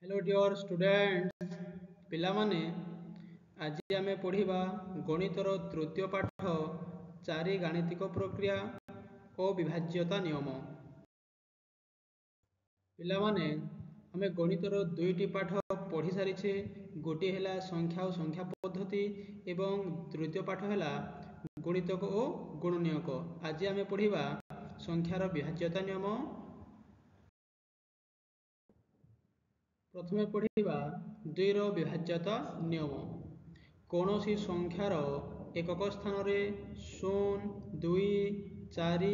Hello dear students पिलामाने आज आमे पढ़िबा गणितर तृतीय पाठ चारि गाणितिक प्रक्रिया और विभाज्यता नियम। पिलामाने आमे गणितर दुईटी पाठ पढ़ी सारिछे। गोटे हैला संख्या और संख्या पद्धति एवं तृतीय पाठ हैला गणितक और गुणनीयक। आज आमे पढ़िबा संख्यार विभाज्यता नियम। प्रथमे पढ़िबा दुईर विभाज्यता नियम। कौनसी संख्यार एकक स्थान रे 0, 2, 4,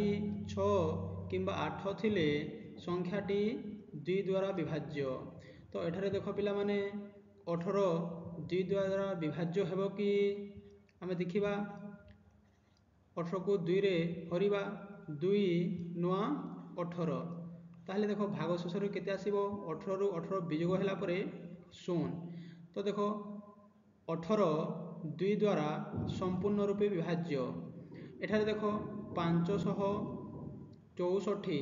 6 किंबा 8 थिले संख्याटी 2 द्वारा विभाज्य। तो एठारे देख पिला माने 18 2 द्वारा विभाज्य हेबो कि आमे देखिबा 18 को 2 रे हरिबा 2 नुआ 18। ताहले देखो भाग शेष रे केते आसीबो 18 रु 18 वियोग होला परे 0। तो देखो 18 2 द्वारा संपूर्ण रूपे विभाज्य। एठारे देखो 564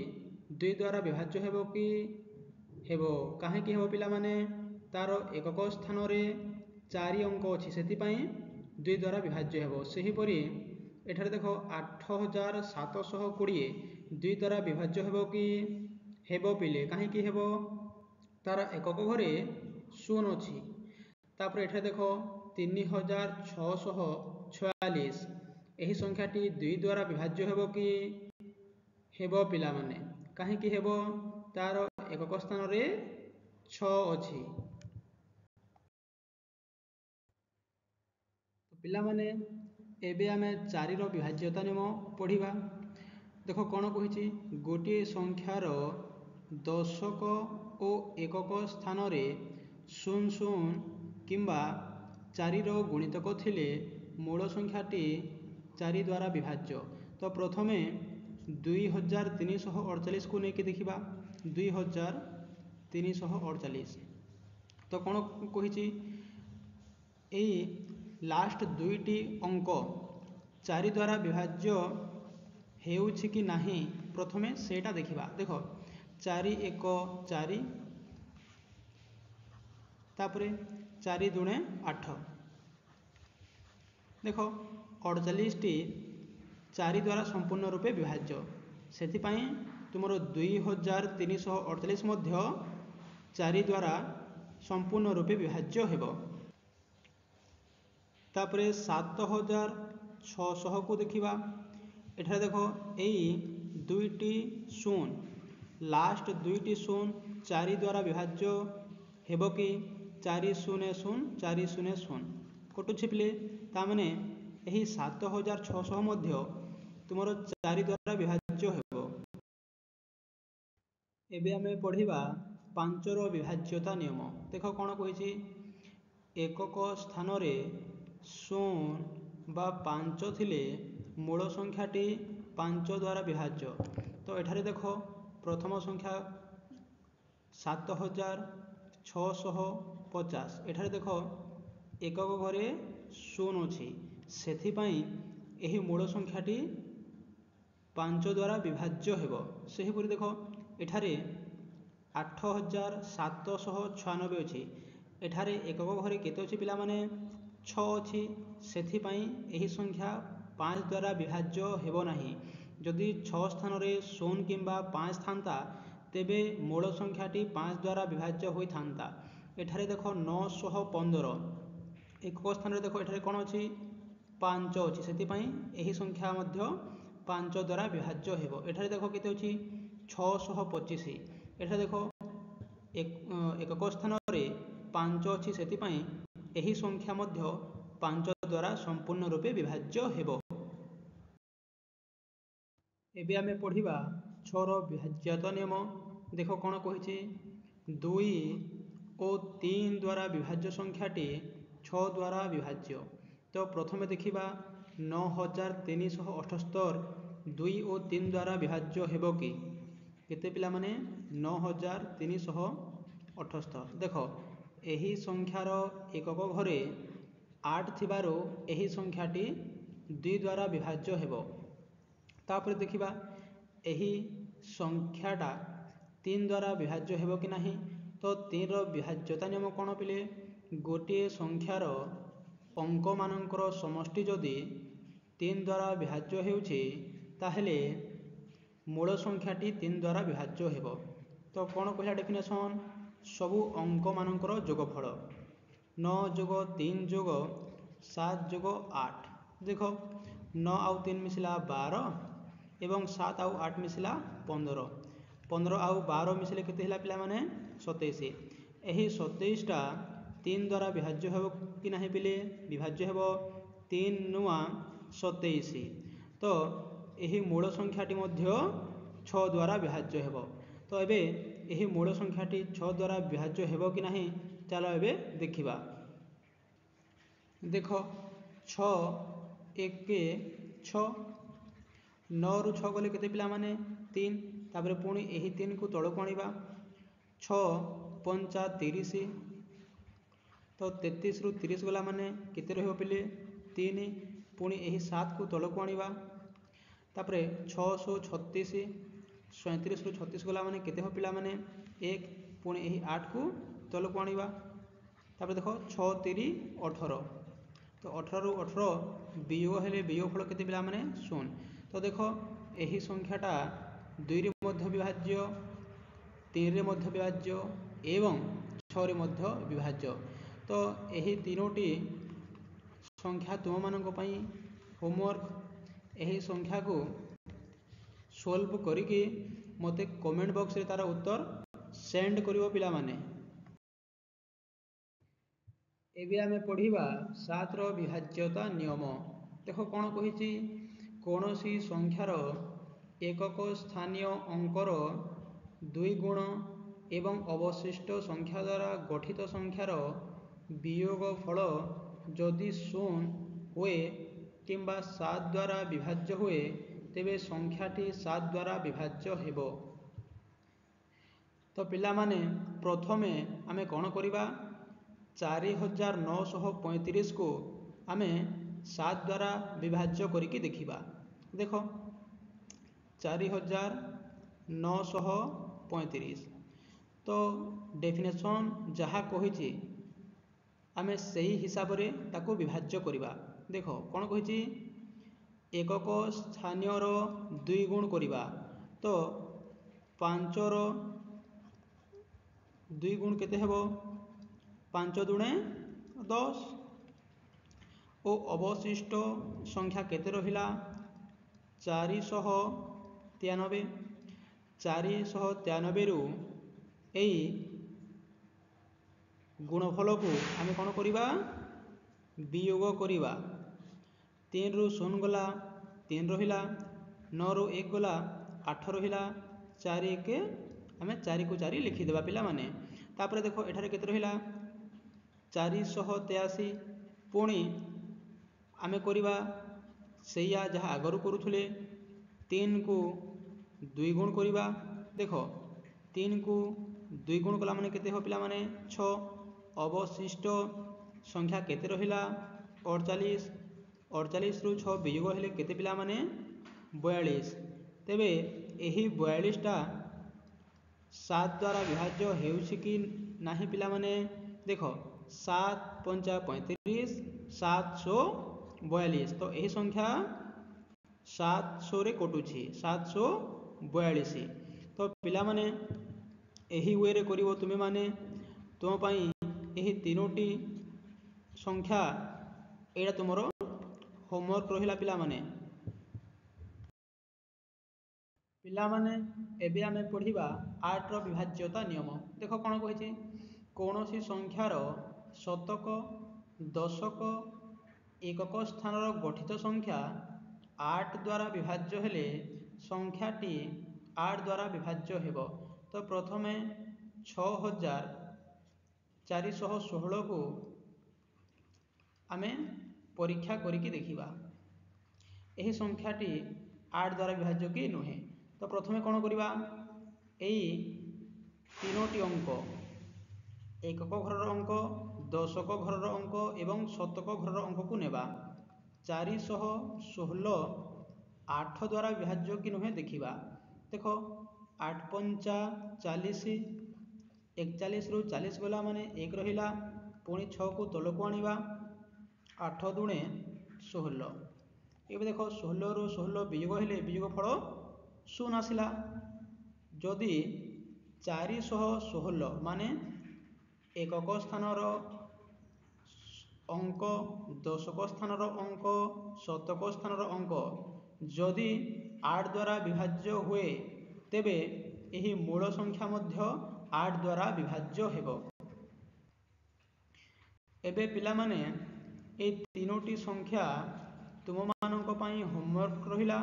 2 द्वारा विभाज्य हेबो कि हेबो काहे कि हेबो पिला माने तार एकक स्थान रे 4 अंक अछि सेति पई 2 द्वारा विभाज्य हेबो। सेहि परि एठारे देखो 8720 2 द्वारा विभाज्य हेबो कि हेबो पिले काहे कि हेबो तार एकक घरे 0 अछि। तापर एठारे देखो 3646 एही संख्याटी 2 द्वारा विभाज्य हेबो कि हेबो पिला माने काहे कि हेबो तार एकक स्थान रे 6 अछि। तो पिला माने एबे आमे 4 रो विभाज्यता नियम पढ़िबा। देखो कोन कहिछि गोटे संख्यार दशक और एकक स्थान रे 00 किंबा 4 रो गुणितक थिले मूल संख्याटी 4 द्वारा विभाज्य। तो प्रथमे 2348 को लेके देखिबा 2348। तो कोन कहिछि ए लास्ट दुईटी अंक 4 द्वारा विभाज्य हेउछि कि नाही प्रथमे सेटा देखिबा। देखो 4 1 4 तापरे 4 दुणे 8। देखो 48 टी 4 द्वारा संपूर्ण रूपे विभाज्य सेति पई तुमरो 2348 मध्य 4 द्वारा संपूर्ण रूपे विभाज्य हेबो। तापरे 7600 को देखिबा। एठारे देखो एई दुईटी शून लास्ट दुईटी शून 4 द्वारा विभाज्य हेबो कि 400 400 कटु छिपले तामने एही 7600 मध्य तुमरो 4 द्वारा विभाज्य हेबो। एबे आमे पढ़िबा 5 रो विभाज्यता नियम। देखो कोन कहिछि एकक स्थान रे 0 बा 5 थिले मूल संख्याटी 5 द्वारा विभाज्य। तो एठारे देखो प्रथम संख्या 7650 एठारे देखो एकक घरे 0 अछि सेथि पई एही मूल संख्याटी 5 द्वारा विभाज्य हेबो। सेहि परि देखो एठारे 8796 अछि एठारे एकक घरे केते अछि पिला माने 6 अछि सेथि पई एही संख्या 5 द्वारा विभाज्य हेबो नाही। जदि 6 स्थान रे 0 किंबा 5 थांता तेबे मूल संख्याटी 5 द्वारा विभाज्य होई थांता। एठारे देखो 915 एकक स्थान रे देखो एठारे कोन अछि 5 अछि सेति पई एही संख्या मध्य 5 द्वारा विभाज्य हेबो। एठारे देखो केते अछि 625 एठारे देखो एकक स्थान रे 5 अछि सेति पई एही संख्या मध्य 5 द्वारा संपूर्ण रूपे विभाज्य हेबो। एबे आमे पढ़िबा 6 रो विभाज्यता नियम। देखो कोन कहिछि 2 और 3 द्वारा विभाज्य संख्याटी 6 द्वारा विभाज्य। तो प्रथमे देखिबा 9378 2 और 3 द्वारा विभाज्य हेबो कि केते पिला माने 9378। देखो एही संख्यार एकक घरे 8 थिबारो एही संख्याटी 2 द्वारा विभाज्य हेबो। तापर देखिबा एही संख्याटा 3 द्वारा विभाज्य हेबो कि नाही। तो 3 विभाज्यता नियम कौन पिले गोटे संख्यार अंक मानकर समष्टि जदि 3 द्वारा विभाज्य होउछि ताहेले मूल संख्याटी 3 द्वारा विभाज्य हेबो। तो कौन कहला डेफिनेशन सबु अंक मानकर जोगफल 9 जोग 3 जोग 7 जोग 8 देख 9 आउ 3 मिसिला 12 एवं 7 आउ 8 मिसिला 15 15 आउ 12 मिसिले केते हिला पिला माने 27 एही 27 टा 3 द्वारा विभाज्य हेबो कि नाही पिले विभाज्य हेबो 3 नुआ 27 तो एही मूल संख्याटी मध्य 6 द्वारा विभाज्य हेबो। तो एबे एही मूल संख्याटी 6 द्वारा विभाज्य हेबो कि नाही चलो एबे देखिबा। देख 6 1 के 6 9 रु 6 गले केते पिला माने 3 तापर पुणी एही 3 को तळको आनिबा 6 पंचा 30 तो 33 रु 30 गला माने केते रहबो पिले 3 पुणी एही 7 को तळको आनिबा तापर 636 37 रु 36 गला माने केते हो पिला माने 1 पुणी एही 8 को तळको आनिबा तापर देखो 6 3 18 तो 18 रु 18 वियोग हेले वियोग फल केते पिला माने 0 तो देखो एही संख्याटा 2 रे मध्य विभाज्य 3 रे मध्य विभाज्य एवं 6 रे मध्य विभाज्य। तो एही तीनोटी संख्या तुम मानक पई होमवर्क एही संख्या को सॉल्व करिके मते कमेंट बॉक्स रे तार उत्तर सेंड करिवो पिला माने। एबे आमे पढ़िबा 7 रो विभाज्यता नियम। देखो कोन कहिछि कोनोसी संख्यार एकक स्थानीय अंकर 2 गुण एवं अवशिष्ट संख्या द्वारा गठित संख्यार वियोग फल जदि 0 हुए किंबा 7 द्वारा विभाज्य हुए तेबे संख्याटी 7 द्वारा विभाज्य हेबो। तो पिला माने प्रथमे आमे कोन करिबा 4935 को आमे 7 द्वारा विभाज्य करिके देखिबा। देखो 4935 तो डेफिनेशन जहा कहिछि आमे सही हिसाब रे ताको विभाज्य करिबा। देखो कोन कहिछि एकक स्थानीय रो 2 गुण करिबा तो 5 रो 2 गुण केते हेबो 5 दुणे 10 ओ अवशिष्ट संख्या केते रहिला 493 493 रु एई गुणफल को आमे कोन करिबा वियोग करिबा 3 रु 0 गला 3 रहिला 9 रु 1 गला 8 रहिला 4 1 आमे 4 को 4 लिखि देबा पिला माने। तापर देखो एठारे केते रहिला 483 पुणी आमे करिबा सेया जहा आगरु करूथुले 3 को 2 गुण करिबा। देखो 3 को 2 गुण कला माने केते हो पिला माने 6 अवशिष्ट संख्या केते रहिला 48 48 रु 6 वियोग हेले केते पिला माने 42 तेबे एही 42 टा 7 द्वारा विभाज्य हेउछि कि नाही पिला माने देखो 7 पंचा 35 742 तो एही संख्या 700 रे कटुछि 742 तो पिला माने एही वे रे करिवो तुमे माने तुम पई एही तीनोटी संख्या एडा तुमरो होमवर्क रहिला पिला माने। पिला माने एबे आमे पढ़िबा 8 रो विभाज्यता नियम। देखो कोन कहिछि कोनोसी संख्यार शतक दशक एकक स्थान रो गठित संख्या 8 द्वारा विभाज्य हेले संख्याटी 8 द्वारा विभाज्य हेबो। तो प्रथमे 6416 को आमे परीक्षा करिके देखिबा एही संख्याटी 8 द्वारा विभाज्य कि नुहे। तो प्रथमे कोन करिबा एई तीनोटी अंक एकक घरर अंक दशक घरर अंक एवं शतक घरर अंक को नेबा 416 8 द्वारा विभाज्य कि नुहे देखिबा। देखो 8 पंचा 40 41 रु 40 गला माने 1 रहिला, पुणी 6 को तलको आनिबा 8 दुणे 16। एबे देखो 16 रु 16 वियोग हेले वियोग फल 0 आसिला। जदि 416 माने एकक स्थानर अंक, दशक स्थानर अंक, शतक स्थानर अंक जदि 8 द्वारा विभाज्य हुए तेबे एही मूल संख्या मध्य 8 द्वारा विभाज्य हेबो। एबे पिला माने ए तीनोटी संख्या तुम मानक पई होमवर्क रहिला।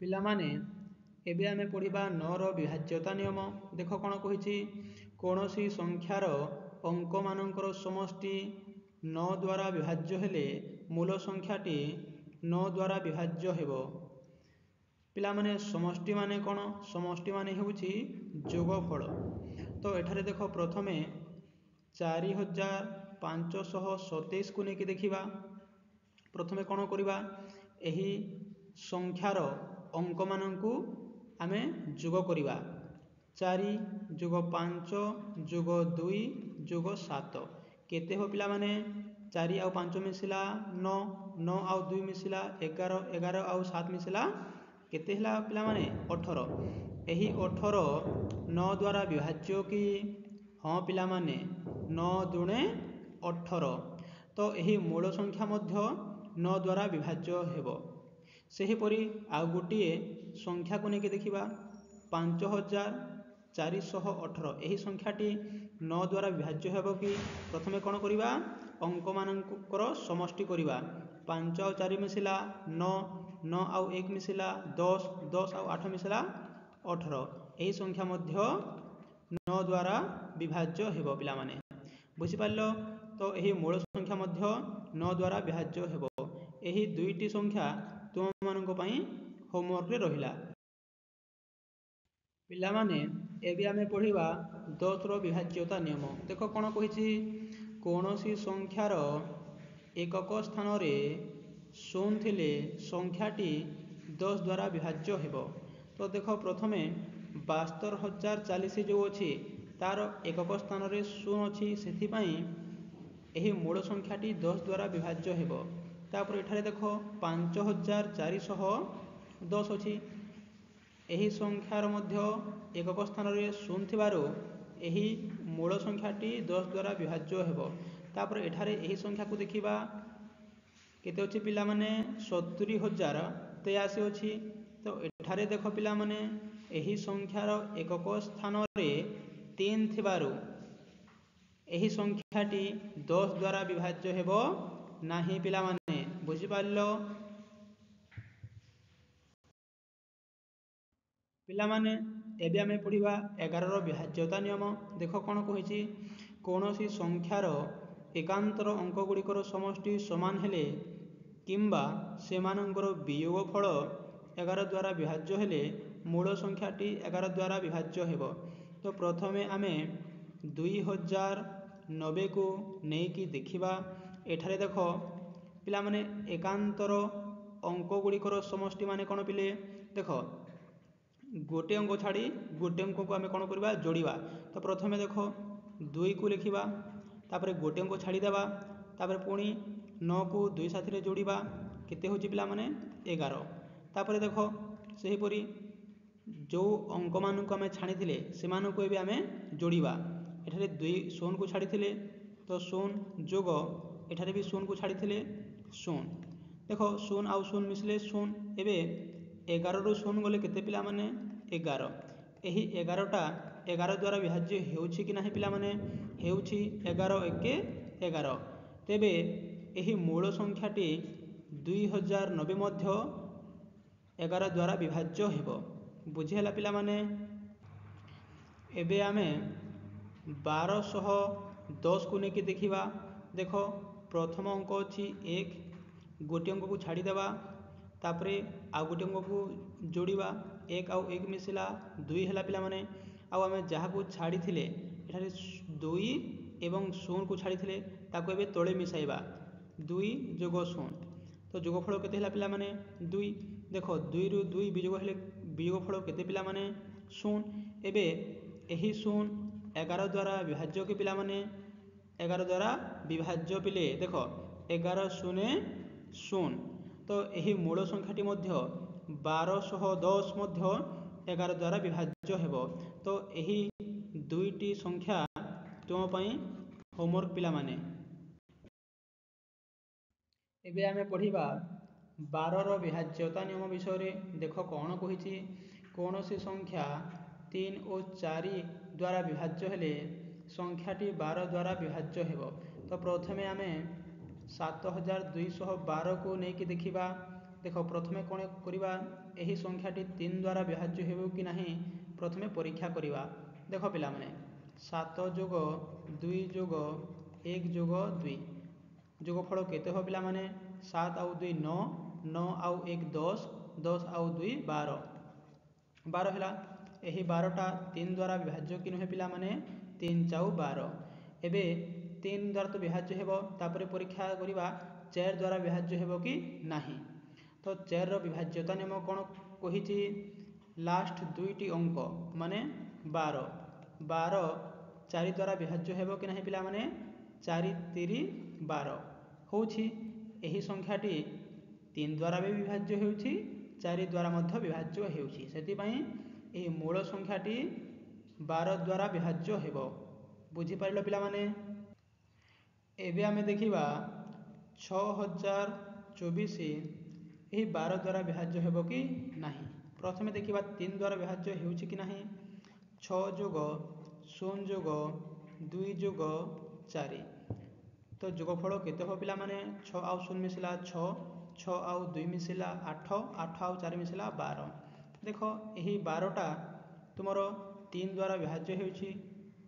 पिला माने एबे आमे पढ़िबा 9 रो विभाज्यता नियम। देखो कोन कहिछि, कोनोसी संख्यार अंक मानकर समष्टि 9 द्वारा विभाज्य हेले मूल संख्याटी 9 द्वारा विभाज्य हेबो। पिला माने समष्टि माने कोन? समष्टि माने हेउछि जोगफल। तो एठारे देखो प्रथमे 4527 को नेकी देखिबा। प्रथमे कोन करिबा, एही संख्यार अंक मानकु आमे जोग करिबा। 4 जोग 5 जोग 2 जोग 7 केते हो पिला माने? 4 आउ 5 मिसिला 9, 9 आउ 2 मिसिला 11, 11 आउ 7 मिसिला केते हला पिला माने? 18। एही 18 9 द्वारा विभाज्य कि? हाँ पिला माने 9 दुणे 18। तो एही मूल संख्या मध्य 9 द्वारा विभाज्य हेबो। सेहीपरि आउ गोटिए संख्या को नेकी देखिबा 5418। एही संख्याटी 9 द्वारा विभाज्य हेबो कि? प्रथमे कोन करिबा, अंक मानकर समष्टि करिबा। 5 आउ 4 मिसिला 9, 9 आउ 1 मिसिला 10, 10 आउ 8 मिसिला 18। एही संख्या मध्य 9 द्वारा विभाज्य हेबो पिला माने। बुझि पारलो? तो एही मूल संख्या मध्य 9 द्वारा विभाज्य हेबो। एही दुईटी संख्या तुम मानक पई होमवर्क रे रहिला। पिला माने एबे आमे पढ़िबा 10 रो विभाज्यता नियम। देखो कोन कहिछि, कोनोसी संख्यार एकक स्थान रे 0 थिले संख्याटी 10 द्वारा विभाज्य हेबो। तो देखो प्रथमे 72040 जो अछि तार एकक स्थान रे 0 अछि, सेथि पई एही मूल संख्याटी 10 द्वारा विभाज्य हेबो। तापर एठारे देखो 5410 अछि। एही संख्यार मध्य एकक स्थान रे 0 थिबारो एही मूल संख्याटी 10 द्वारा विभाज्य हेबो। तापर एठारे एही संख्या को देखिबा केते अछि पिला माने 70083 अछि। तो एठारे देखो पिला माने एही संख्यार एकक स्थान रे 3 थिबारो एही संख्याटी 10 द्वारा विभाज्य हेबो नाही पिला माने। बुझि पारलो? पिला माने एबे आमे पढ़िबा 11 रो विभाज्यता नियम। देखो कोन कहिछि, कोनोसी संख्यार एकांतर अंक गुड़िकर समष्टि समान हेले किंबा सेमानंकर वियोगफल 11 द्वारा विभाज्य हेले मूल संख्याटी 11 द्वारा विभाज्य हेबो। तो प्रथमे आमे 2090 को नेकी देखिबा। एठारे देखो पिला माने एकांतर अंक गुड़िकर समष्टि माने कोन पिले? देखो गोटे अंक छाड़ी गोटे अंक को आमे कोन करिबा? जोड़िबा। तो प्रथमे देखो 2 को लिखिबा, तापरे गोटे अंक छाड़ी देबा, तापरे पुणी 9 को 2 साथी रे जोड़िबा। केते होची पिला माने? 11। तापरे देखो सेही परी जो अंक मान को आमे छाड़ी थिले सेमान को एबे आमे जोड़िबा। एठारे 2 0 को छाड़ी थिले तो 0 जोग एठारे भी 0 को छाड़ी थिले 0। देखो 0 आउ 0 मिसले 0। एबे 11 रु 0 गले केते पिला माने? 11। एही 11टा 11 द्वारा विभाज्य हेउछि कि नाही पिला माने? हेउछि। 11 एके 11। तेबे एही मूल संख्याटी 2090 मध्य 11 द्वारा विभाज्य हेबो। बुझि हला पिला माने? एबे आमे 1210 को नेकी देखिबा। देखो प्रथम अंक अछि 1, गोटे अंक को छाड़ी देबा, तापरे आ गोटे अंक को जोड़िबा। 1 आउ 1 मिसिला 2 हला पिला माने। आउ आमे जहा को छाड़ी थिले एठारे 2 एवं 0 को छाड़ी थिले ताको एबे तळे मिसाइबा। 2 जोग 0 तो जोगफल केते हला पिला माने? 2। देखो 2 रु 2 वियोग हेले ବିୟୋଗଫଳ କେତେ ପିଲାମାନେ? ଶୂନ। ଏବେ ଏହି ଶୂନ 11 ଦ୍ୱାରା ବିଭାଜ୍ୟ କି ପିଲାମାନେ? 11 ଦ୍ୱାରା ବିଭାଜ୍ୟ ପିଲେ ଦେଖ 11 ଶୂନ ଶୂନ। ତ ଏହି ମୂଳ ସଂଖ୍ୟାଟି ମଧ୍ୟ 1210 ମଧ୍ୟ 11 ଦ୍ୱାରା ବିଭାଜ୍ୟ ହେବ। ତ ଏହି ଦୁଇଟି ସଂଖ୍ୟା ତୁମ ପାଇଁ ହୋମୱାର୍କ ପିଲାମାନେ। ଏବେ ଆମେ ପଢ଼ିବା 12ର ବିଭାଜ୍ୟତା ନିୟମ ବିଷୟରେ। ଦେଖ କ'ଣ କହିଛି। କୌଣସି ସଂଖ୍ୟା 3 ଓ 4 ଦ୍ୱାରା ବିଭାଜ୍ୟ ହେଲେ ସଂଖ୍ୟାଟି 12 ଦ୍ୱାରା ବିଭାଜ୍ୟ ହେବ। ତ ପ୍ରଥମେ ଆମେ 7212କୁ ନେଇକି ଦେଖିବା। ଦେଖ ପ୍ରଥମେ କ'ଣ କରିବା, ଏହି ସଂଖ୍ୟାଟି 3 ଦ୍ୱାରା ବିଭାଜ୍ୟ ହେବ କି ନାହିଁ ପ୍ରଥମେ ପରୀକ୍ଷା କରିବା। ଦେଖ ପିଲାମାନେ 7 ଯୋଗ 2 ଯୋଗ 1 ଯୋଗ 2 ଯୋଗଫଳ କେତେ ହେବ ପିଲାମାନେ? 7 ଆଉ 2 9, 9 ଆଉ 1 10, 10 ଆଉ 2 12, 12 ହେଲା। ଏହି 12ଟା 3 ଦ୍ୱାରା ବିଭାଜ୍ୟ କି ନୁହେଁ ପିଲାମାନେ? 3 ଚାଉ 12। ଏବେ 3 ଦ୍ୱାରା ତ ବିଭାଜ୍ୟ ହେବ, ତାପରେ ପରୀକ୍ଷା କରିବା 4 ଦ୍ୱାରା ବିଭାଜ୍ୟ ହେବ କି ନାହିଁ। ତ 4ର ବିଭାଜ୍ୟତା ନିୟମ କ'ଣ କହିଛି? ଲାଷ୍ଟ ଦୁଇଟି ଅଙ୍କ ମାନେ 12, 12 4 ଦ୍ୱାରା ବିଭାଜ୍ୟ ହେବ କି ନାହିଁ ପିଲାମାନେ? 4 3 12 ହେଉଛି। ଏହି ସଂଖ୍ୟାଟି 3 ଦ୍ୱାରା ବି ବିଭାଜ୍ୟ ହେଉଛି, 4 ଦ୍ୱାରା ମଧ୍ୟ ବିଭାଜ୍ୟ ହେଉଛି। ସେଥିପାଇଁ ଏହି ମୂଳ ସଂଖ୍ୟାଟି 12 ଦ୍ୱାରା ବିଭାଜ୍ୟ ହେବ। ବୁଝିପାରିଲ ପିଲାମାନେ? ଏବେ ଆମେ ଦେଖିବା 6024 ଏହି 12 ଦ୍ୱାରା ବିଭାଜ୍ୟ ହେବ କି ନାହିଁ। ପ୍ରଥମେ ଦେଖିବା 3 ଦ୍ୱାରା ବିଭାଜ୍ୟ ହେଉଛି କି ନାହିଁ। 6 ଯୋଗ 0 ଯୋଗ 2 ଯୋଗ 4, ତ ଯୋଗଫଳ କେତେ ହେବ ପିଲାମାନେ? 6 ଆଉ 0 ମିଶିଲା 6, 6 ଆଉ 2 ମିଶିଲା 8, 8 ଆଉ 4 ମିଶିଲା 12। ଦେଖ ଏହି 12ଟା ତୁମର 3 ଦ୍ୱାରା ବିଭାଜ୍ୟ ହେଉଛି,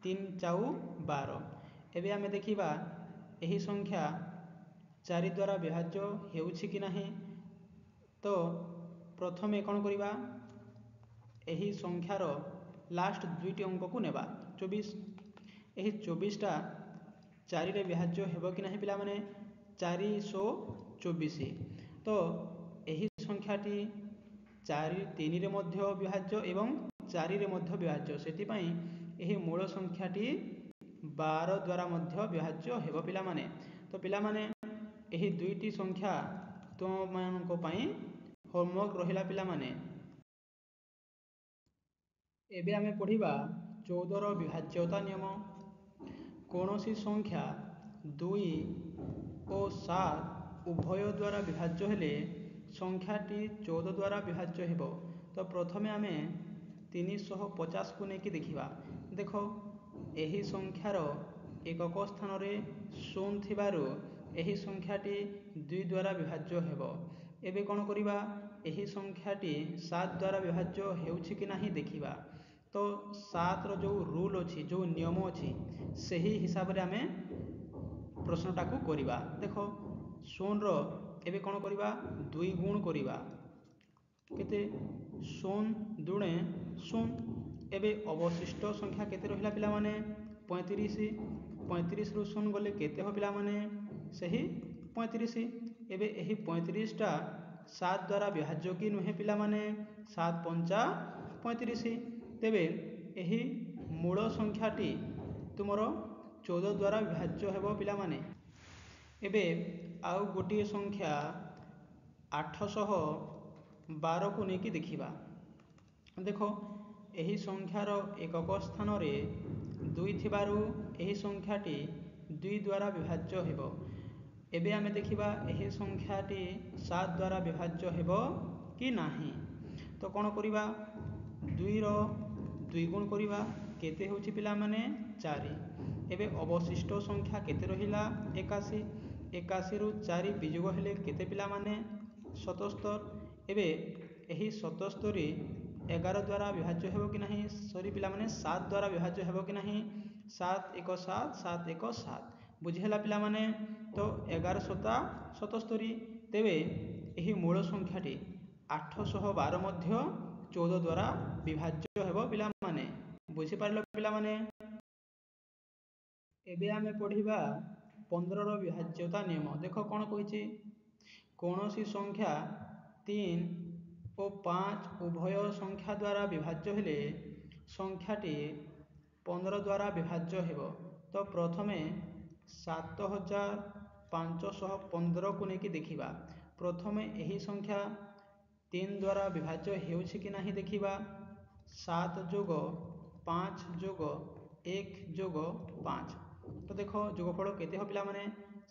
3 ଚାଉ 12। ଏବେ ଆମେ ଦେଖିବା ଏହି ସଂଖ୍ୟା 4 ଦ୍ୱାରା ବିଭାଜ୍ୟ ହେଉଛି କି ନାହିଁ। ତ ପ୍ରଥମେ କ'ଣ କରିବା, ଏହି ସଂଖ୍ୟାର ଲାଷ୍ଟ ଦୁଇଟି ଅଙ୍କକୁ ନେବା 24। ଏହି 24ଟା 4ରେ ବିଭାଜ୍ୟ ହେବ କି ନାହିଁ ପିଲାମାନେ? 424। ତ ଏହି ସଂଖ୍ୟାଟି 3ରେ ମଧ୍ୟ ବିଭାଜ୍ୟ ଏବଂ 4ରେ ମଧ୍ୟ ବିଭାଜ୍ୟ। ସେଥିପାଇଁ ଏହି ମୂଳ ସଂଖ୍ୟାଟି 12 ଦ୍ୱାରା ମଧ୍ୟ ବିଭାଜ୍ୟ ହେବ ପିଲାମାନେ। ତ ପିଲାମାନେ ଏହି ଦୁଇଟି ସଂଖ୍ୟା ତୁମମାନଙ୍କ ପାଇଁ ହୋମୱାର୍କ ରହିଲା ପିଲାମାନେ। ଏବେ ଆମେ ପଢ଼ିବା 14ର ବିଭାଜ୍ୟତା ନିୟମ। କୌଣସି ସଂଖ୍ୟା 2 ଓ 7 ଉଭୟ ଦ୍ୱାରା ବିଭାଜ୍ୟ ହେଲେ ସଂଖ୍ୟାଟି 14 ଦ୍ୱାରା ବିଭାଜ୍ୟ ହେବ। ତ ପ୍ରଥମେ ଆମେ 350କୁ ନେଇକି ଦେଖିବା। ଦେଖ ଏହି ସଂଖ୍ୟାର ଏକକ ସ୍ଥାନରେ 0 ଥିବାରୁ ଏହି ସଂଖ୍ୟାଟି 2 ଦ୍ୱାରା ବିଭାଜ୍ୟ ହେବ। ଏବେ କ'ଣ କରିବା, ଏହି ସଂଖ୍ୟାଟି 7 ଦ୍ୱାରା ବିଭାଜ୍ୟ ହେଉଛି କି ନାହିଁ ଦେଖିବା। ତ 7ର ଯେଉଁ ରୁଲ୍ ଅଛି, ଯେଉଁ ନିୟମ ଅଛି, ସେହି ହିସାବରେ ଆମେ ପ୍ରଶ୍ନଟାକୁ କରିବା। ଦେଖ 0ର ଏବେ କ'ଣ କରିବା, 2 ଗୁଣ କରିବା। କେତେ? 0 ଦୁଣେ 0। ଏବେ ଅବଶିଷ୍ଟ ସଂଖ୍ୟା କେତେ ରହିଲା ପିଲାମାନେ? 35। 35ରୁ 0 ଗଲେ କେତେ ହେବ ପିଲାମାନେ? ସେହି 35। ଏବେ ଏହି 35ଟା 7 ଦ୍ୱାରା ବିଭାଜ୍ୟ କି ନୁହେଁ ପିଲାମାନେ? 7 ପଞ୍ଚା 35। ତେବେ ଏହି ମୂଳ ସଂଖ୍ୟାଟି ତୁମର 14 ଦ୍ୱାରା ବିଭାଜ୍ୟ ହେବ ପିଲାମାନେ। ଏବେ ଆଉ ଗୋଟିଏ ସଂଖ୍ୟା 812କୁ ନେଇକି ଦେଖିବା। ଦେଖ ଏହି ସଂଖ୍ୟାର ଏକକ ସ୍ଥାନରେ 2 ଥିବାରୁ ଏହି ସଂଖ୍ୟାଟି 2 ଦ୍ୱାରା ବିଭାଜ୍ୟ ହେବ। ଏବେ ଆମେ ଦେଖିବା ଏହି ସଂଖ୍ୟାଟି 7 ଦ୍ୱାରା ବିଭାଜ୍ୟ ହେବ କି ନାହିଁ। ତ କ'ଣ କରିବା, 2ର 2 ଗୁଣ କରିବା। କେତେ ହେଉଛି ପିଲାମାନେ? 4। ଏବେ ଅବଶିଷ୍ଟ ସଂଖ୍ୟା କେତେ ରହିଲା? 81। 81ରୁ 4 ବିଯୋଗ ହେଲେ କେତେ ପିଲାମାନେ? 77। ଏବେ ଏହି 77 11 ଦ୍ୱାରା ବିଭାଜ୍ୟ ହେବ କି ନାହିଁ? ସରି ପିଲାମାନେ 7 ଦ୍ୱାରା ବିଭାଜ୍ୟ ହେବ କି ନାହିଁ? 7 1 7, 7 1 7। ବୁଝିହେଲା ପିଲାମାନେ? ତ 11 7 77। ତେବେ ଏହି ମୂଳ ସଂଖ୍ୟାଟି 812 ମଧ୍ୟ 14 ଦ୍ୱାରା ବିଭାଜ୍ୟ ହେବ ପିଲାମାନେ। ବୁଝିପାରିଲ ପିଲାମାନେ? ଏବେ ଆମେ ପଢ଼ିବା 15ର ବିଭାଜ୍ୟତା ନିୟମ। ଦେଖ କ'ଣ କହିଛି। କୌଣସି ସଂଖ୍ୟା 3 ଓ 5 ଉଭୟ ସଂଖ୍ୟା ଦ୍ୱାରା ବିଭାଜ୍ୟ ହେଲେ ସଂଖ୍ୟାଟି 15 ଦ୍ୱାରା ବିଭାଜ୍ୟ ହେବ। ତ ପ୍ରଥମେ 7515କୁ ନେଇକି ଦେଖିବା। ପ୍ରଥମେ ଏହି ସଂଖ୍ୟା 3 ଦ୍ୱାରା ବିଭାଜ୍ୟ ହେଉଛି କି ନାହିଁ ଦେଖିବା। 7 ଯୋଗ 5 ଯୋଗ 1 ଯୋଗ 5। ତ ଦେଖ ଯୋଗଫଳ କେତେ ହେବ ପିଲାମାନେ?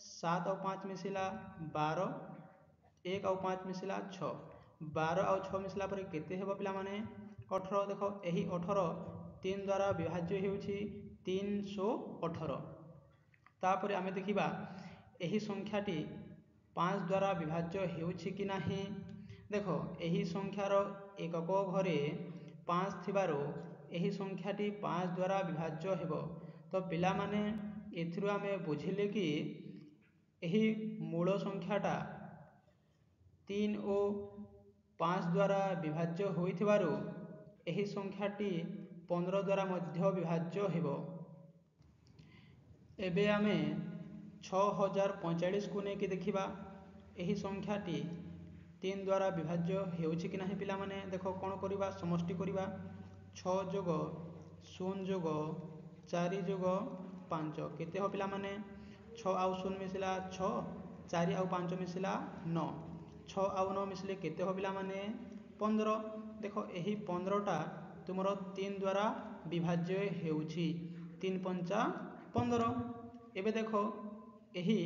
7 ଆଉ 5 ମିଶିଲା 12, 1 ଆଉ 5 ମିଶିଲା 6, 12 ଆଉ 6 ମିଶିଲା ପରେ କେତେ ହେବ ପିଲାମାନେ? 18। ଦେଖ ଏହି 18 3 ଦ୍ୱାରା ବିଭାଜ୍ୟ ହେଉଛି 318। ତାପରେ ଆମେ ଦେଖିବା ଏହି ସଂଖ୍ୟାଟି 5 ଦ୍ୱାରା ବିଭାଜ୍ୟ ହେଉଛି କି ନାହିଁ। ଦେଖ ଏହି ସଂଖ୍ୟାର ଏକକ ଘରେ 5 ଥିବାରୁ ଏହି ସଂଖ୍ୟାଟି 5 ଦ୍ୱାରା ବିଭାଜ୍ୟ ହେବ। ତ ପିଲାମାନେ ଏଥିରୁ ଆମେ ବୁଝିଲେ କି ଏହି ମୂଳ ସଂଖ୍ୟାଟା 3 ଓ 5 ଦ୍ୱାରା ବିଭାଜ୍ୟ ହୋଇଥିବାରୁ ଏହି ସଂଖ୍ୟାଟି 15 ଦ୍ୱାରା ମଧ୍ୟ ବିଭାଜ୍ୟ ହେବ। ଏବେ ଆମେ 6045କୁ ନେଇକି ଦେଖିବା। ଏହି ସଂଖ୍ୟାଟି 3 ଦ୍ୱାରା ବିଭାଜ୍ୟ ହେଉଛି କି ନାହିଁ ପିଲାମାନେ? ଦେଖ କ'ଣ କରିବା? ସମଷ୍ଟି କରିବା। 6 ଯୋଗ 0 ଯୋଗ 4 ଯୋଗ 5 କେତେ ହେବ ପିଲାମାନେ? 6 ଆଉ 0 ମିଶିଲା 6, 4 ଆଉ 5 ମିଶିଲା 9, 6 ଆଉ 9 ମିଶିଲେ କେତେ ହେବ ପିଲାମାନେ? 15। ଦେଖ ଏହି 15ଟା ତୁମର 3 ଦ୍ୱାରା ବିଭାଜ୍ୟ ହେଉଛି। 3 ପଞ୍ଚା 15। ଏବେ ଦେଖ ଏହି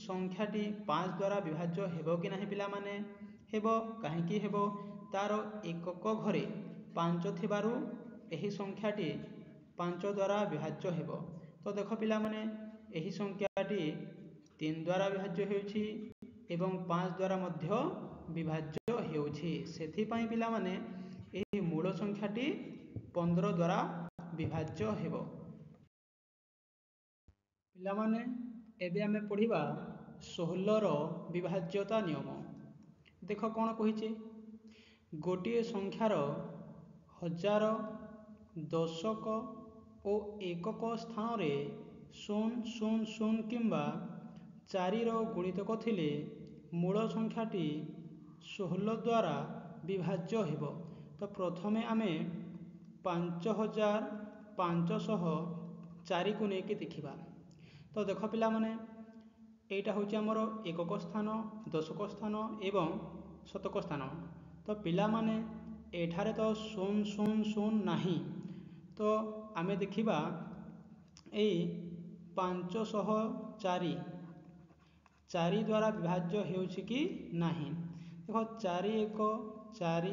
ସଂଖ୍ୟାଟି 5 ଦ୍ୱାରା ବିଭାଜ୍ୟ ହେବ କି ନାହିଁ ପିଲାମାନେ? ହେବ। କାହିଁକି ହେବ? ତାର ଏକକ ଘରେ 5 ଥିବାରୁ ଏହି ସଂଖ୍ୟାଟି 5 ଦ୍ୱାରା ବିଭାଜ୍ୟ ହେବ। ତ ଦେଖ ପିଲାମାନେ ଏହି ସଂଖ୍ୟାଟି 3 ଦ୍ୱାରା ବିଭାଜ୍ୟ ହେଉଛି ଏବଂ 5 ଦ୍ୱାରା ମଧ୍ୟ ବିଭାଜ୍ୟ ହେଉଛି। ସେଥିପାଇଁ ପିଲାମାନେ ଏହି ମୂଳ ସଂଖ୍ୟାଟି 15 ଦ୍ୱାରା ବିଭାଜ୍ୟ ହେବ। ପିଲାମାନେ ଏବେ ଆମେ ପଢ଼ିବା 16ର ବିଭାଜ୍ୟତା ନିୟମ। ଦେଖ କ'ଣ କହିଛି? ଗୋଟିଏ ସଂଖ୍ୟାର ହଜାର, ଦଶକ ଓ ଏକକ ସ୍ଥାନରେ 0, 0, 0 କିମ୍ବା 4ର ଗୁଣିତକ ଥିଲେ ମୂଳ ସଂଖ୍ୟାଟି 16 ଦ୍ୱାରା ବିଭାଜ୍ୟ ହେବ। ତ ପ୍ରଥମେ ଆମେ 5504କୁ ନେଇକି ଦେଖିବା। ତ ଦେଖ ପିଲାମାନେ ଏଇଟା ହେଉଛି ଆମର ଏକକ ସ୍ଥାନ, ଦଶକ ସ୍ଥାନ ଏବଂ ଶତକ ସ୍ଥାନ। ତ ପିଲାମାନେ ଏଠାରେ ତ 0, 0, 0 ନାହିଁ। ତ ଆମେ ଦେଖିବା ଏଇ 504 4 ଦ୍ୱାରା ବିଭାଜ୍ୟ ହେଉଛି କି ନାହିଁ। ଦେଖ 4 1 4,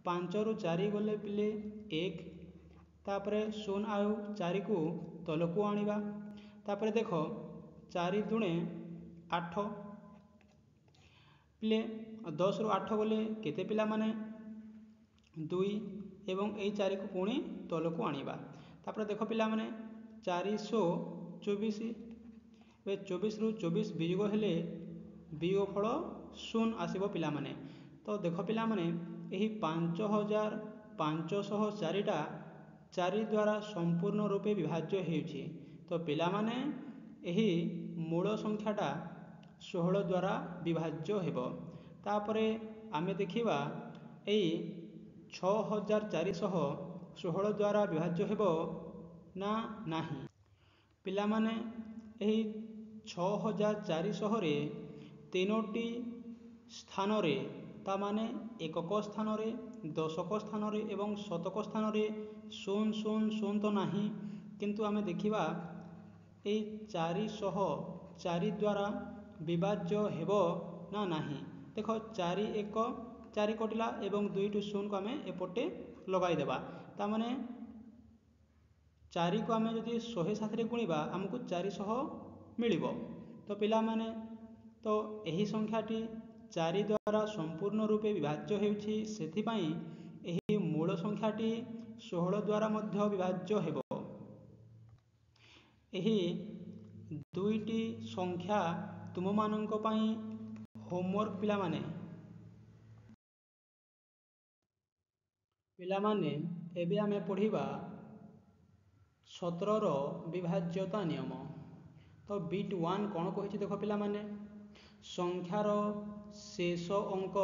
5ରୁ 4 ଗଲେ ପିଲେ 1, ତାପରେ 0 ଆଉ 4କୁ ତଳକୁ ଆଣିବା। ତାପରେ ଦେଖ 4 ଦୁଣେ 8 ପିଲେ 10ରୁ 8 ଗଲେ କେତେ ପିଲାମାନେ? 2 ଏବଂ ଏଇ 4କୁ ପୁଣି ତଳକୁ ଆଣିବା। ତାପରେ ଦେଖ ପିଲାମାନେ 424। ଏବେ 24ରୁ 24 ବିଯୋଗ ହେଲେ ବିୟୋଗଫଳ 0 ଆସିବ ପିଲାମାନେ। ତ ଦେଖ ପିଲାମାନେ ଏହି 5504ଟା 4 ଦ୍ୱାରା ସମ୍ପୂର୍ଣ୍ଣ ରୂପେ ବିଭାଜ୍ୟ ହେଉଛି। ତ ପିଲାମାନେ ଏହି ମୂଳ ସଂଖ୍ୟାଟା 16 ଦ୍ୱାରା ବିଭାଜ୍ୟ ହେବ। ତାପରେ ଆମେ ଦେଖିବା ଏଇ 6416 16 ଦ୍ୱାରା ବିଭାଜ୍ୟ ହେବ ନା ନାହିଁ। ପିଲାମାନେ ଏହି 6416ରେ 3ଟି ସ୍ଥାନରେ ତା ମାନେ ଏକକ ସ୍ଥାନରେ, ଦଶକ ସ୍ଥାନରେ ଏବଂ ଶତକ ସ୍ଥାନରେ 0, 0, 0 ତ ନାହିଁ। କିନ୍ତୁ ଆମେ ଦେଖିବା ଏଇ 404 ଦ୍ୱାରା ବିଭାଜ୍ୟ ହେବ ନା ନାହିଁ। ଦେଖ 4 1 4 କଟିଲା ଏବଂ 2ଟି 0କୁ ଆମେ ଏପଟେ ଲଗାଇଦେବା। ତାମାନେ 4କୁ ଆମେ ଯଦି 107ରେ ଗୁଣିବା ଆମକୁ 400 ମିଳିବ। ତ ପିଲାମାନେ ତ ଏହି ସଂଖ୍ୟାଟି 4 ଦ୍ୱାରା ସମ୍ପୂର୍ଣ୍ଣ ରୂପେ ବିଭାଜ୍ୟ ହେଉଛି। ସେଥିପାଇଁ ଏହି ମୂଳ ସଂଖ୍ୟାଟି 16 ଦ୍ୱାରା ମଧ୍ୟ ବିଭାଜ୍ୟ ହେବ। ଏହି ଦୁଇଟି ସଂଖ୍ୟା ତୁମମାନଙ୍କ ପାଇଁ ହୋମୱାର୍କ ପିଲାମାନେ। ପିଲାମାନେ ଏବେ ଆମେ ପଢ଼ିବା 17ର ବିଭାଜ୍ୟତା ନିୟମ। ତ ବିଟ୍ 1 କ'ଣ କହିଛି ଦେଖ ପିଲାମାନେ? ସଂଖ୍ୟାର ଶେଷ ଅଙ୍କ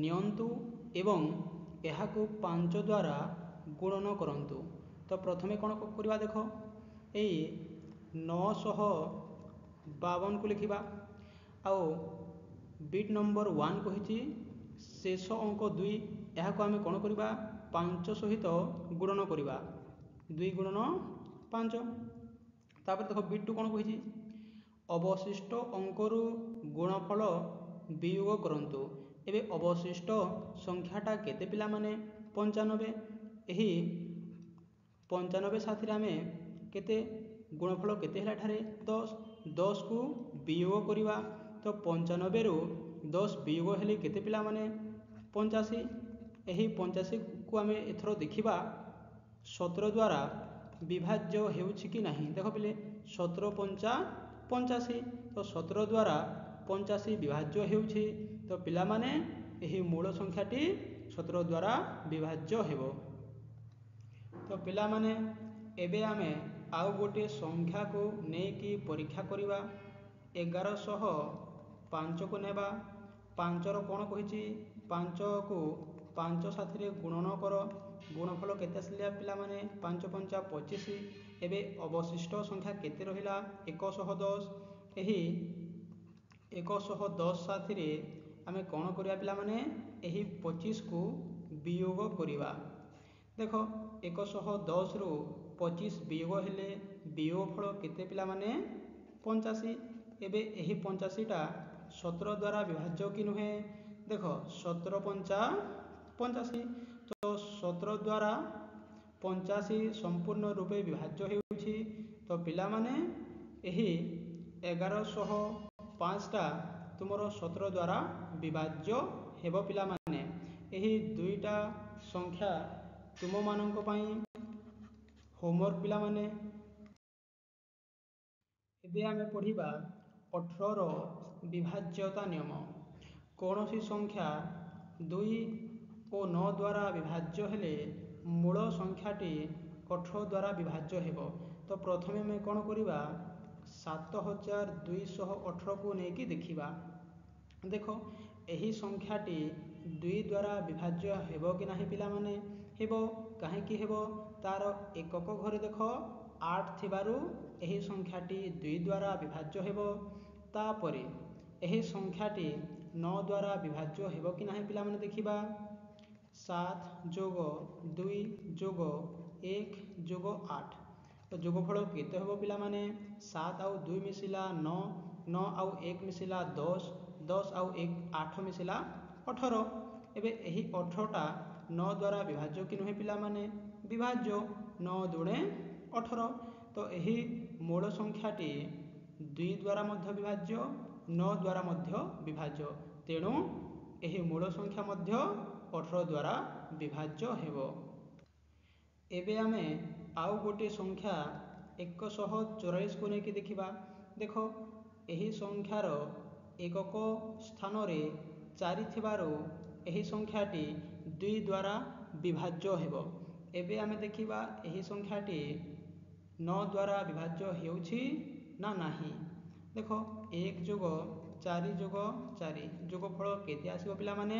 ନିଅନ୍ତୁ ଏବଂ ଏହାକୁ 5 ଦ୍ୱାରା ଗୁଣନ କରନ୍ତୁ। ତ ପ୍ରଥମେ କ'ଣ କରିବା ଦେଖ, ଏଇ 952 କୁ ଲେଖିବା। ଆଉ ବିଟ୍ ନମ୍ବର 1 କହିଛି ଶେଷ ଅଙ୍କ 2, ଏହାକୁ ଆମେ କ'ଣ କରିବା 5 ସହିତ ଗୁଣନ କରିବା, 2 ଗୁଣନ 5। ତାପରେ ଦେଖ ବିଟ୍ 2 କ'ଣ କହିଛି, ଅବଶିଷ୍ଟ ଅଙ୍କରୁ ଗୁଣଫଳ ବିୟୋଗ କରନ୍ତୁ। ଏବେ ଅବଶିଷ୍ଟ ସଂଖ୍ୟାଟା କେତେ ପିଲାମାନେ 95। ଏହି 95 ସାଥିରେ ଆମେ କେତେ ଗୁଣଫଳ କେତେ ହେଲା ଏଠାରେ 10, 10କୁ ବିୟୋଗ କରିବା। ତ 95ରୁ 10 ବିୟୋଗ ହେଲେ କେତେ ପିଲାମାନେ 85। ଏହି 85କୁ ଆମେ ଏଥର ଦେଖିବା 17 ଦ୍ୱାରା ବିଭାଜ୍ୟ ହେଉଛି କି ନାହିଁ। ଦେଖ ପିଲେ 17 ପଞ୍ଚା 85, ତ 17 ଦ୍ୱାରା 85 ବିଭାଜ୍ୟ ହେଉଛି। ତ ପିଲାମାନେ ଏହି ମୂଳ ସଂଖ୍ୟାଟି 17 ଦ୍ୱାରା ବିଭାଜ୍ୟ ହେବ। ତ ପିଲାମାନେ ଏବେ ଆମେ ଆଉ ଗୋଟିଏ ସଂଖ୍ୟାକୁ ନେଇକି ପରୀକ୍ଷା କରିବା। 1105କୁ ନେବା। 5ର କ'ଣ କହିଛି, 5କୁ 5 ସାଥିରେ ଗୁଣନ କର, ଗୁଣଫଳ କେତେ ଆସିଲା ପିଲାମାନେ 5 ପଞ୍ଚା 25। ଏବେ ଅବଶିଷ୍ଟ ସଂଖ୍ୟା କେତେ ରହିଲା 110। ଏହି 110 ସାଥିରେ ଆମେ କ'ଣ କରିବା ପିଲାମାନେ, ଏହି 25କୁ ବିୟୋଗ କରିବା। ଦେଖ 110ରୁ 25 ବିୟୋଗ ହେଲେ ବିୟୋଗ ଫଳ କେତେ ପିଲାମାନେ 85। ଏବେ ଏହି 85ଟା 17 ଦ୍ୱାରା ବିଭାଜ୍ୟ କି ନୁହେଁ, ଦେଖ 17 ପଞ୍ଚା 85, ତ 17 ଦ୍ୱାରା 85 ସମ୍ପୂର୍ଣ୍ଣ ରୂପେ ବିଭାଜ୍ୟ ହେଉଛି। ତ ପିଲାମାନେ ଏହି 1105ଟା ତୁମର 17 ଦ୍ୱାରା ବିଭାଜ୍ୟ ହେବ। ପିଲାମାନେ ଏହି ଦୁଇଟା ସଂଖ୍ୟା ତୁମମାନଙ୍କ ପାଇଁ ହୋମୱାର୍କ ପିଲାମାନେ। ଏବେ ଆମେ ପଢ଼ିବା 18ର ବିଭାଜ୍ୟତା ନିୟମ। କୌଣସି ସଂଖ୍ୟା 2 ଓ 9 ଦ୍ୱାରା ବିଭାଜ୍ୟ ହେଲେ ମୂଳ ସଂଖ୍ୟାଟି 18 ଦ୍ୱାରା ବିଭାଜ୍ୟ ହେବ। ତ ପ୍ରଥମେ ଆମେ କ'ଣ କରିବା 7218କୁ ନେଇକି ଦେଖିବା। ଦେଖ ଏହି ସଂଖ୍ୟାଟି 2 ଦ୍ୱାରା ବିଭାଜ୍ୟ ହେବ କି ନାହିଁ ପିଲାମାନେ, ହେବ। କାହିଁକି ହେବ, ତାର ଏକକ ଘରେ ଦେଖ 8 ଥିବାରୁ ଏହି ସଂଖ୍ୟାଟି 2 ଦ୍ୱାରା ବିଭାଜ୍ୟ ହେବ। ତାପରେ ଏହି ସଂଖ୍ୟାଟି 9 ଦ୍ୱାରା ବିଭାଜ୍ୟ ହେବ କି ନାହିଁ ପିଲାମାନେ ଦେଖିବା। 7 ଯୋଗ 2 ଯୋଗ 1 ଯୋଗ 8, ତ ଯୋଗଫଳ କେତେ ହେବ ପିଲାମାନେ 7 ଆଉ 2 ମିଶିଲା 9, 9 ଆଉ 1 ମିଶିଲା 10, 10 ଆଉ 1 8 ମିଶିଲା 18। ଏବେ ଏହି 18ଟା 9 ଦ୍ୱାରା ବିଭାଜ୍ୟ କି ନୁହେଁ ପିଲାମାନେ, ବିଭାଜ୍ୟ। 9 ଦୁଣେ 18, ତ ଏହି ମୂଳ ସଂଖ୍ୟାଟି 2 ଦ୍ୱାରା ମଧ୍ୟ ବିଭାଜ୍ୟ, 9 ଦ୍ୱାରା ମଧ୍ୟ ବିଭାଜ୍ୟ। ତେଣୁ ଏହି ମୂଳ ସଂଖ୍ୟା ମଧ୍ୟ 18 ଦ୍ୱାରା ବିଭାଜ୍ୟ ହେବ। ଏବେ ଆମେ ଆଉ ଗୋଟିଏ ସଂଖ୍ୟା 144କୁ ନେଇକି ଦେଖିବା। ଦେଖ ଏହି ସଂଖ୍ୟାର ଏକକ ସ୍ଥାନରେ 4 ଥିବାରୁ ଏହି ସଂଖ୍ୟାଟି 2 ଦ୍ୱାରା ବିଭାଜ୍ୟ ହେବ। ଏବେ ଆମେ ଦେଖିବା ଏହି ସଂଖ୍ୟାଟି 9 ଦ୍ୱାରା ବିଭାଜ୍ୟ ହେଉଛି ନା ନାହିଁ। ଦେଖ 1 ଯୋଗ 4 ଯୋଗ 4, ଯୋଗଫଳ କେତେ ଆସିବ ପିଲାମାନେ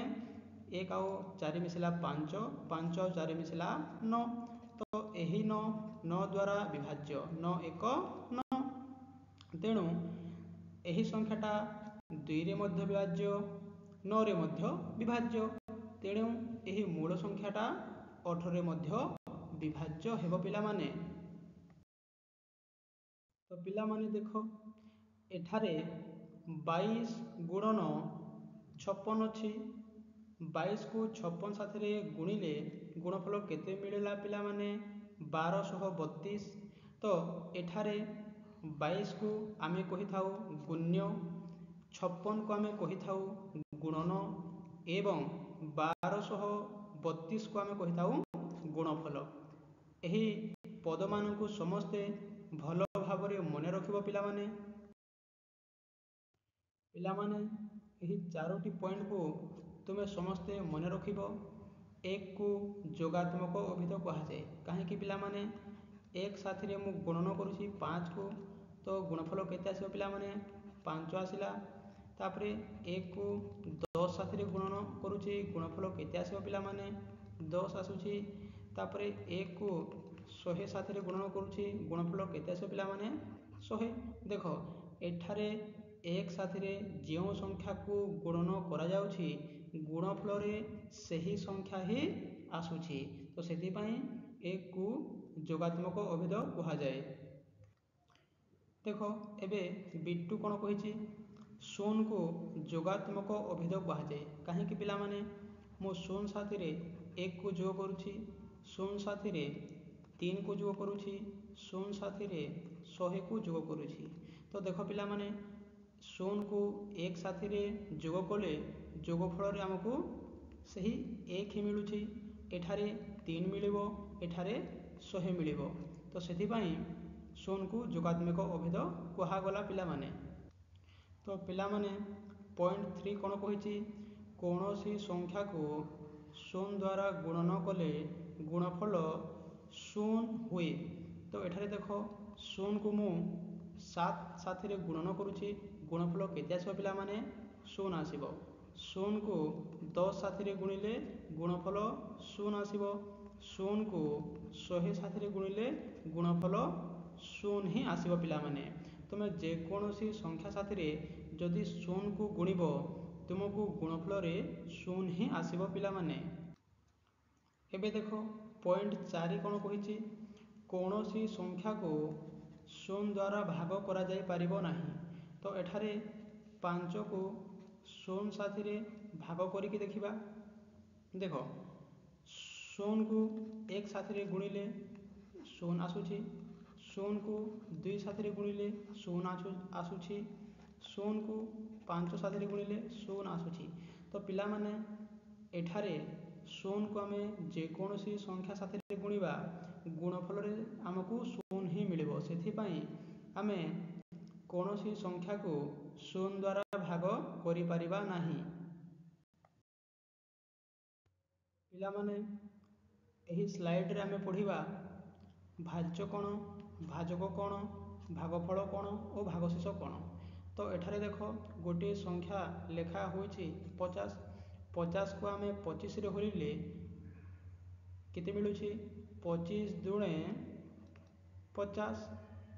1 ଆଉ 4 ମିଶିଲା 5, 5 ଆଉ 4 ମିଶିଲା 9, ତ ଏହି 9 ଦ୍ୱାରା ବିଭାଜ୍ୟ, 9 1 9। ତେଣୁ ଏହି ସଂଖ୍ୟାଟା 2ରେ ମଧ୍ୟ ବିଭାଜ୍ୟ, 9ରେ ମଧ୍ୟ ବିଭାଜ୍ୟ। ତେଣୁ ଏହି ମୂଳ ସଂଖ୍ୟାଟା 18ରେ ମଧ୍ୟ ବିଭାଜ୍ୟ ହେବ ପିଲାମାନେ। ତ ପିଲାମାନେ ଦେଖ ଏଠାରେ 22 ଗୁଣନ 56 ଅଛି। 22କୁ 56 ସାଥିରେ ଗୁଣିଲେ ଗୁଣଫଳ କେତେ ମିଳିଲା ପିଲାମାନେ 1232। ତ ଏଠାରେ 22କୁ ଆମେ କହିଥାଉ ଗୁଣ୍ୟ, 56କୁ ଆମେ କହିଥାଉ ଗୁଣନ ଏବଂ 1232କୁ ଆମେ କହିଥାଉ ଗୁଣଫଳ। ଏହି ପଦମାନଙ୍କୁ ସମସ୍ତେ ଭଲ ଭାବରେ ମନେ ରଖିବ ପିଲାମାନେ। ପିଲାମାନେ ଏହି 4ଟି ପଏଣ୍ଟକୁ ତୁମେ ସମସ୍ତେ ମନେ ରଖିବ। 1କୁ ଯୋଗାତ୍ମକ ଅଭିଧ କୁହାଯାଏ। କାହିଁକି ପିଲାମାନେ 1 ସାଥିରେ ମୁଁ ଗୁଣନ କରୁଛି 5କୁ, ତ ଗୁଣଫଳ କେତେ ଆସିବ ପିଲାମାନେ 5 ଆସିଲା। तापरे 1 को 10 साथी गुणन करुचे गुणफल केते आसीबो पिला माने 10 आसुची। तापरे 1 को 100 साथी गुणन करुचे गुणफल केते आसीबो पिला माने 100। देखो एठारे एक साथी जो संख्या को गुणन करा जाउछि गुणफल रे सही संख्या ही आसुछि, तो सेति पई 1 को जोगात्मक अभेद कहा जाए। देखो एबे बिट्टू कोन कहिछि 0 को जोगात्मक अभेद कहा जाए। काहे कि पिला माने मो 0 साथी रे 1 को जोग करूछि, 0 साथी रे 3 को जोग करूछि, 0 साथी रे 100 को जोग करूछि। तो देखो पिला माने 0 को 1 साथी रे जोग कले जोगफल रे हमको सही 1 ही मिलुछि, एठारे 3 मिलिबो, एठारे 100 मिलिबो। तो सेति पई 0 को जोगात्मक अभेद कहा गला पिला माने। तो पिला माने पॉइंट 3 कोन कहिछि कोनोसी संख्या को 0 द्वारा गुणन कले गुणफल 0 हुए। तो एठारे देखो 0 को मु 7 साथी रे गुणन करूछि गुणफल केते आसीबो पिला माने 0 आसीबो। 0 को 10 साथी रे गुणिले गुणफल 0 आसीबो। 0 को 100 साथी रे गुणिले गुणफल 0 ही आसीबो पिला माने। तुमे जे कोनोसी संख्या साथी रे जदि 0 को गुणिबो तुमको गुणफल रे 0 ही आसीबो पिला माने। एबे देखो पॉइंट 4 कोन कहिछि कोनोसी संख्या को 0 द्वारा भाग करा जाय परिबो नाही। तो एठारे 5 को 0 साथी रे भाग करी कि देखिबा। देखो 0 को 1 साथी रे गुणिले 0 आसुछि, 0 को 2 साथी रे गुणिले 0 आसुछि, 0 को 5 साथी रे गुणिले 0 आसुछि। तो पिला माने एठारे 0 को आमे जे कोनोसी संख्या साथी रे गुणिबा गुणफल रे हमकु 0 ही मिलिबो। सेथि पई आमे कोनोसी संख्या को 0 द्वारा भाग करि परिबा नाही। पिला माने एही स्लाइड रे आमे पढिबा भाज्य कोण, भाजक कोण, भागफल कोण और भागशेष कोण। तो एठारे देखो गोटे संख्या लेखा होइछि 50। 50 को आमे 25 रे होलिले केते मिलुछि 25 दुणे 50।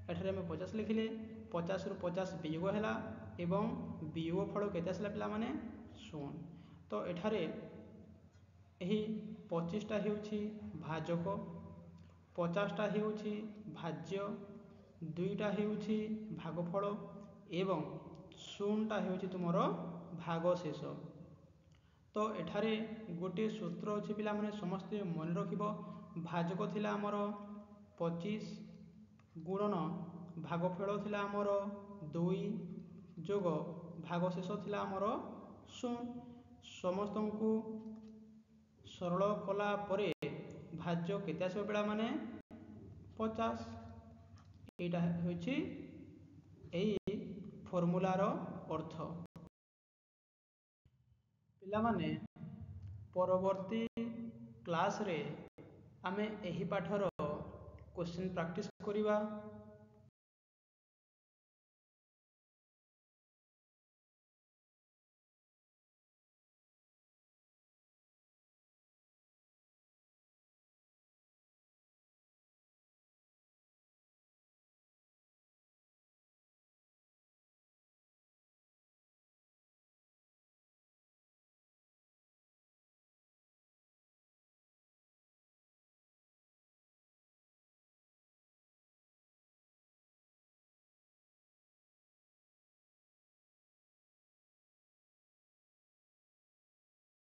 एठारे आमे 50 लिखिले 50 रु 50 वियोग हैला एवं वियोग फल केते आसला पिला माने 0। तो एठारे एही 25 टा हेउछि भाजक, 50 टा हेउछि भाज्य, 2 टा हेउछि भागफल एवं 0 टा हेउछि तुमर भागशेष। तो एठारे गोटे सूत्र अछि पिला माने समस्त मन रखिबो। भाजक थिला हमर 25 गुणन भागफल थिला हमर 2 जोग भागशेष थिला हमर 0। समस्तଙ୍କୁ सरल कला परे भाज्य केते आसीबो पिला माने 50। एटा होछि एई फॉर्मूलार अर्थ। पिला माने परवर्ती क्लास रे आमे एही पाठर क्वेश्चन प्रैक्टिस करिबा।